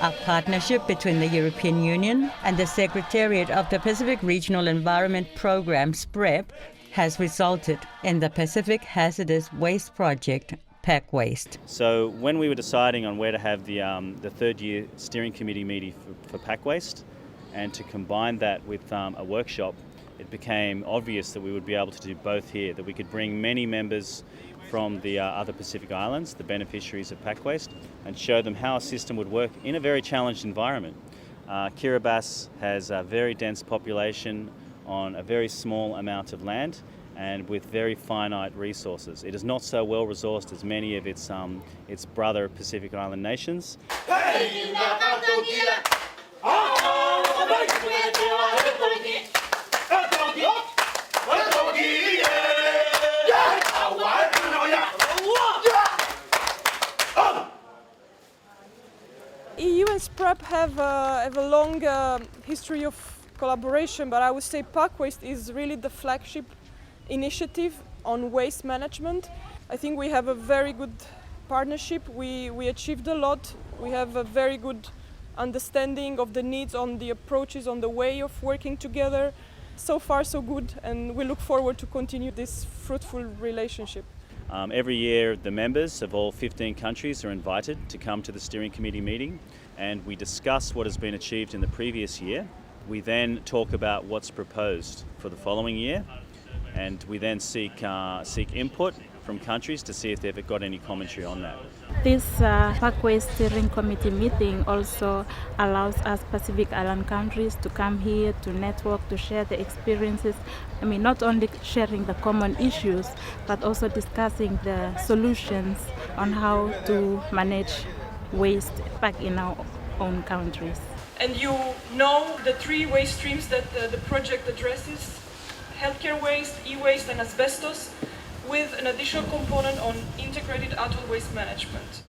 A partnership between the European Union and the Secretariat of the Pacific Regional Environment Program, SPREP, has resulted in the Pacific Hazardous Waste Project, PacWaste. So when we were deciding on where to have the third-year steering committee meeting for PacWaste and to combine that with a workshop, it became obvious that we would be able to do both here, that we could bring many members from the other Pacific Islands, the beneficiaries of PacWaste, and show them how a system would work in a very challenged environment. Kiribati has a very dense population on a very small amount of land and with very finite resources. It is not so well resourced as many of its brother Pacific Island nations. EU and SPREP have a long history of collaboration, but I would say PacWaste is really the flagship initiative on waste management. I think we have a very good partnership. We achieved a lot. We have a very good understanding of the needs, on the approaches, on the way of working together. So far so good, and we look forward to continue this fruitful relationship. Every year the members of all 15 countries are invited to come to the steering committee meeting, and we discuss what has been achieved in the previous year. We then talk about what's proposed for the following year, and we then seek input from countries to see if they've got any commentary on that. This PacWaste Steering Committee meeting also allows us Pacific Island countries to come here to network, to share the experiences. I mean, not only sharing the common issues, but also discussing the solutions on how to manage waste back in our own countries. And you know the three waste streams that the project addresses: healthcare waste, e-waste and asbestos, with an additional component on integrated adult waste management.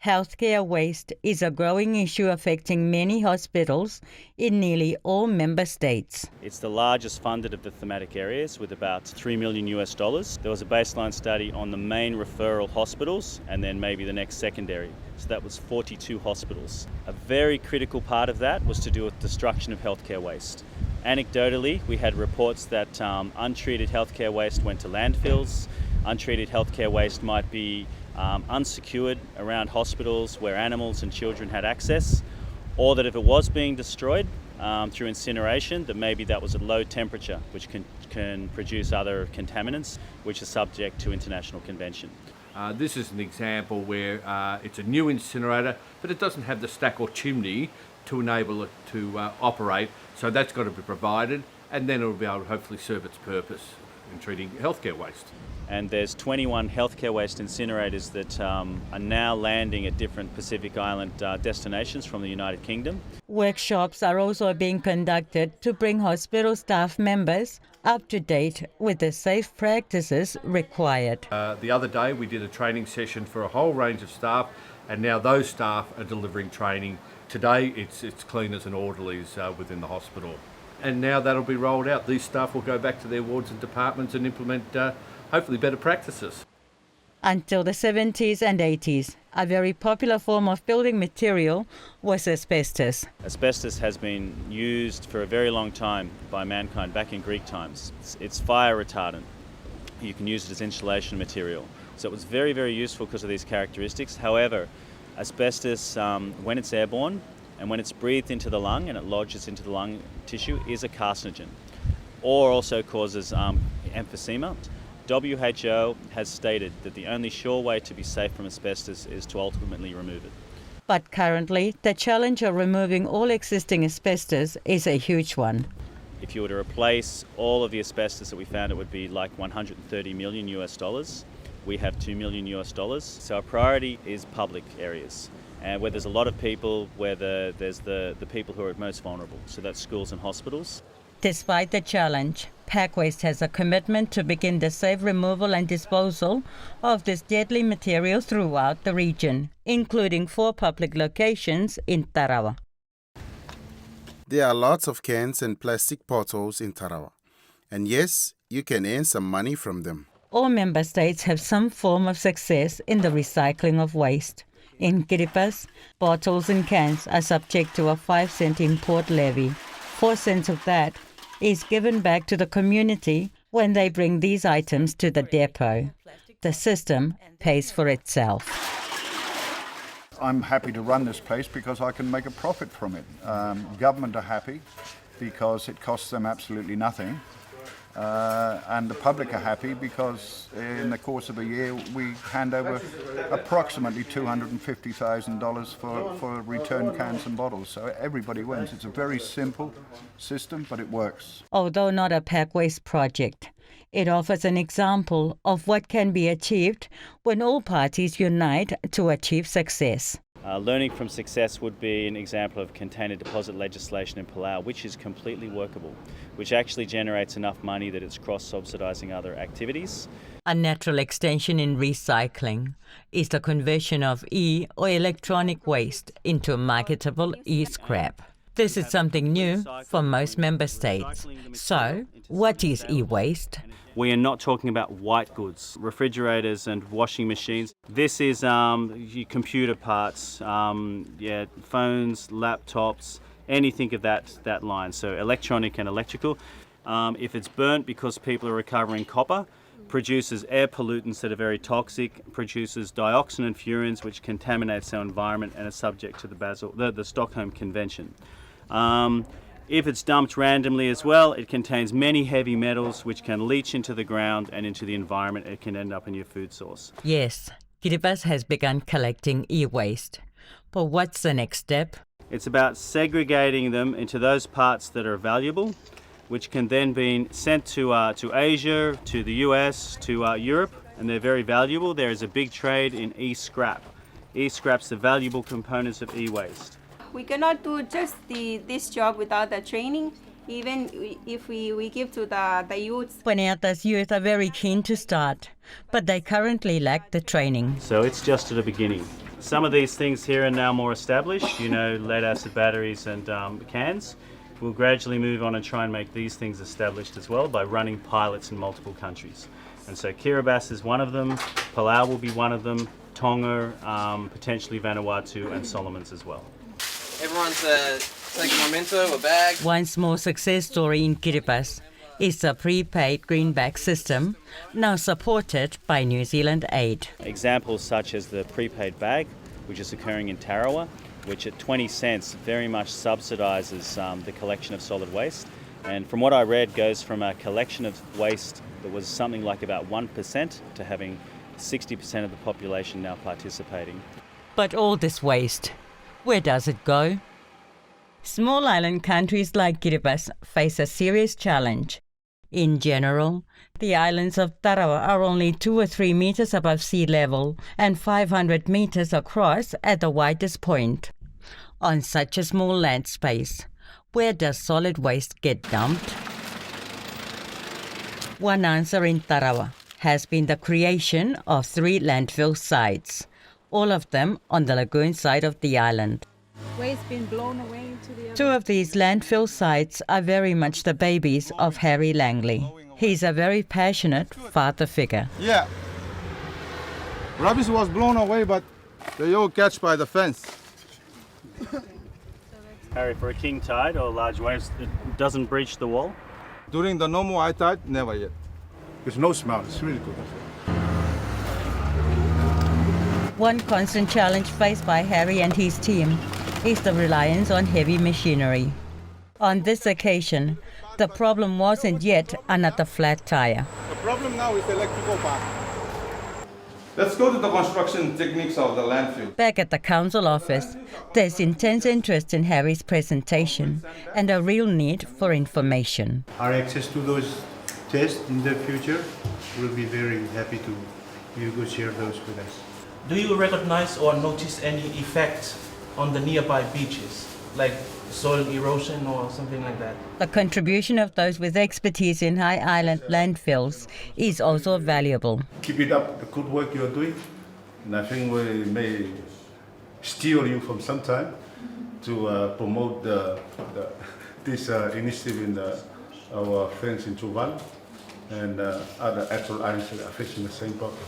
Healthcare waste is a growing issue affecting many hospitals in nearly all member states. It's the largest funded of the thematic areas with about $3 million. There was a baseline study on the main referral hospitals and then maybe the next secondary. So that was 42 hospitals. A very critical part of that was to do with destruction of healthcare waste. Anecdotally, we had reports that untreated healthcare waste went to landfills. Untreated healthcare waste might be unsecured around hospitals where animals and children had access, or that if it was being destroyed through incineration, that maybe that was at low temperature, which can produce other contaminants, which are subject to international convention. This is an example where it's a new incinerator, but it doesn't have the stack or chimney to enable it to operate, so that's got to be provided, and then it will be able to hopefully serve its purpose in treating healthcare waste. And there's 21 healthcare waste incinerators that are now landing at different Pacific Island destinations from the United Kingdom. Workshops are also being conducted to bring hospital staff members up to date with the safe practices required. The other day we did a training session for a whole range of staff, and now those staff are delivering training. Today it's cleaners and orderlies within the hospital. And now that'll be rolled out. These staff will go back to their wards and departments and implement hopefully better practices. Until the 70s and 80s, a very popular form of building material was asbestos. Asbestos has been used for a very long time by mankind, back in Greek times. It's fire retardant. You can use it as insulation material. So it was very, very useful because of these characteristics. However, asbestos, when it's airborne and when it's breathed into the lung and it lodges into the lung tissue, is a carcinogen, or also causes emphysema. WHO has stated that the only sure way to be safe from asbestos is to ultimately remove it. But currently, the challenge of removing all existing asbestos is a huge one. If you were to replace all of the asbestos that we found, it would be like $130 million. We have $2 million. So our priority is public areas, and where there's a lot of people, where there's the people who are most vulnerable. So that's schools and hospitals. Despite the challenge, PacWaste has a commitment to begin the safe removal and disposal of this deadly material throughout the region, including 4 public locations in Tarawa. There are lots of cans and plastic bottles in Tarawa. And yes, you can earn some money from them. All member states have some form of success in the recycling of waste. In Kiribati, bottles and cans are subject to a 5-cent import levy. 4 cents of that is given back to the community when they bring these items to the depot. The system pays for itself. I'm happy to run this place because I can make a profit from it. Government are happy because it costs them absolutely nothing. And the public are happy because in the course of a year we hand over approximately $250,000 for return cans and bottles. So everybody wins. It's a very simple system, but it works. Although not a PacWaste project, it offers an example of what can be achieved when all parties unite to achieve success. Learning from success would be an example of container deposit legislation in Palau, which is completely workable, which actually generates enough money that it's cross-subsidising other activities. A natural extension in recycling is the conversion of or electronic waste into marketable scrap. This is something new for most member states. So, what is e-waste? We are not talking about white goods, refrigerators and washing machines. This is your computer parts, phones, laptops, anything of that line. So electronic and electrical. If it's burnt because people are recovering copper, produces air pollutants that are very toxic, produces dioxin and furans which contaminates our environment and are subject to the Stockholm Convention. If it's dumped randomly as well, it contains many heavy metals which can leach into the ground and into the environment. It can end up in your food source. Yes, Kiribati has begun collecting e-waste. But what's the next step? It's about segregating them into those parts that are valuable, which can then be sent to Asia, to the US, to Europe, and they're very valuable. There is a big trade in e-scrap. E-scrap's the valuable components of e-waste. We cannot do just this job without the training, even if we give to the youths. Puneata's youth are very keen to start, but they currently lack the training. So it's just at the beginning. Some of these things here are now more established, lead-acid batteries and cans. We'll gradually move on and try and make these things established as well by running pilots in multiple countries. And so Kiribati is one of them, Palau will be one of them, Tonga, potentially Vanuatu and Solomons as well. Everyone's taking a memento, a bag. One small success story in Kiribati is the prepaid greenback system, now supported by New Zealand Aid. Examples such as the prepaid bag, which is occurring in Tarawa, which at 20 cents very much subsidises the collection of solid waste. And from what I read, goes from a collection of waste that was something like about 1% to having 60% of the population now participating. But all this waste, where does it go? Small island countries like Kiribati face a serious challenge. In general, the islands of Tarawa are only 2 or 3 meters above sea level and 500 meters across at the widest point. On such a small land space, where does solid waste get dumped? One answer in Tarawa has been the creation of 3 landfill sites, all of them on the lagoon side of the island. Waste being blown away into the 2 of these landfill sites are very much the babies of Harry Langley. He's a very passionate father figure. Yeah. Rubbish was blown away, but they all catch by the fence. Harry, for a king tide or large waves, it doesn't breach the wall? During the normal high tide, never yet. There's no smell, it's really good. One constant challenge faced by Harry and his team is the reliance on heavy machinery. On this occasion, the problem wasn't yet another flat tire. The problem now is the electrical part. Let's go to the construction techniques of the landfill. Back at the council office, there's intense interest in Harry's presentation and a real need for information. Our access to those tests in the future, we'll be very happy to you could share those with us. Do you recognize or notice any effects on the nearby beaches, like soil erosion or something like that? The contribution of those with expertise in high island landfills is also valuable. Keep it up, the good work you're doing. And I think we may steal you from some time to promote the this initiative in our friends in Tuvalu and other atoll islands that are facing the same problem.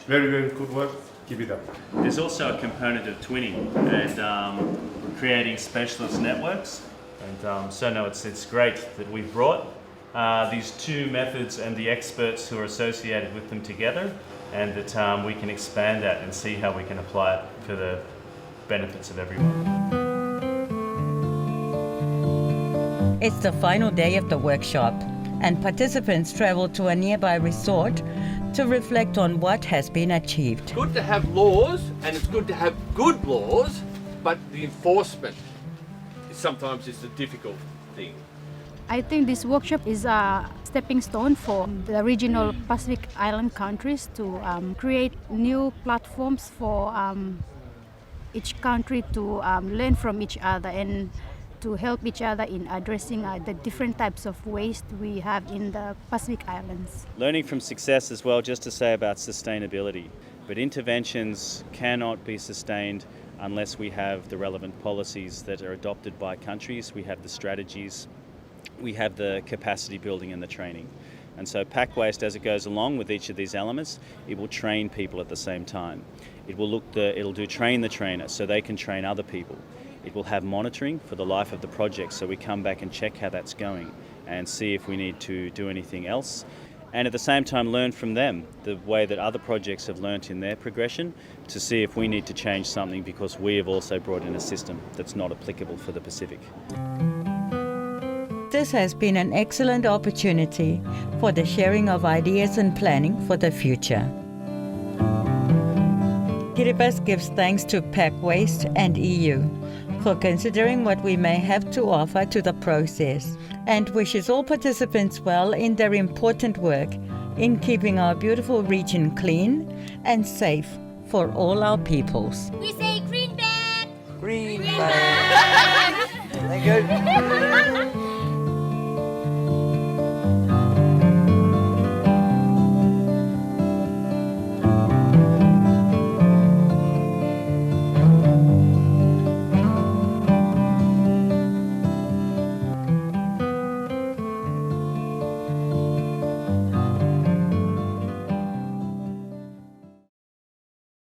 Very, very good work. Keep it up. There's also a component of twinning and we're creating specialist networks. And so no, it's great that we've brought these two methods and the experts who are associated with them together, and that we can expand that and see how we can apply it for the benefits of everyone. It's the final day of the workshop, and participants travel to a nearby resort to reflect on what has been achieved. It's good to have laws, and it's good to have good laws, but the enforcement sometimes is the difficult thing. I think this workshop is a stepping stone for the regional Pacific Island countries to create new platforms for each country to learn from each other and to help each other in addressing the different types of waste we have in the Pacific Islands. Learning from success as well, just to say about sustainability. But interventions cannot be sustained unless we have the relevant policies that are adopted by countries, we have the strategies, we have the capacity building and the training. And so PacWaste, as it goes along with each of these elements, it will train people at the same time. It'll do train the trainer so they can train other people. It will have monitoring for the life of the project, so we come back and check how that's going and see if we need to do anything else. And at the same time learn from them, the way that other projects have learnt in their progression, to see if we need to change something because we have also brought in a system that's not applicable for the Pacific. This has been an excellent opportunity for the sharing of ideas and planning for the future. Kiribati gives thanks to PacWaste and EU for considering what we may have to offer to the process, and wishes all participants well in their important work in keeping our beautiful region clean and safe for all our peoples. We say green bag! Green bag! Thank you.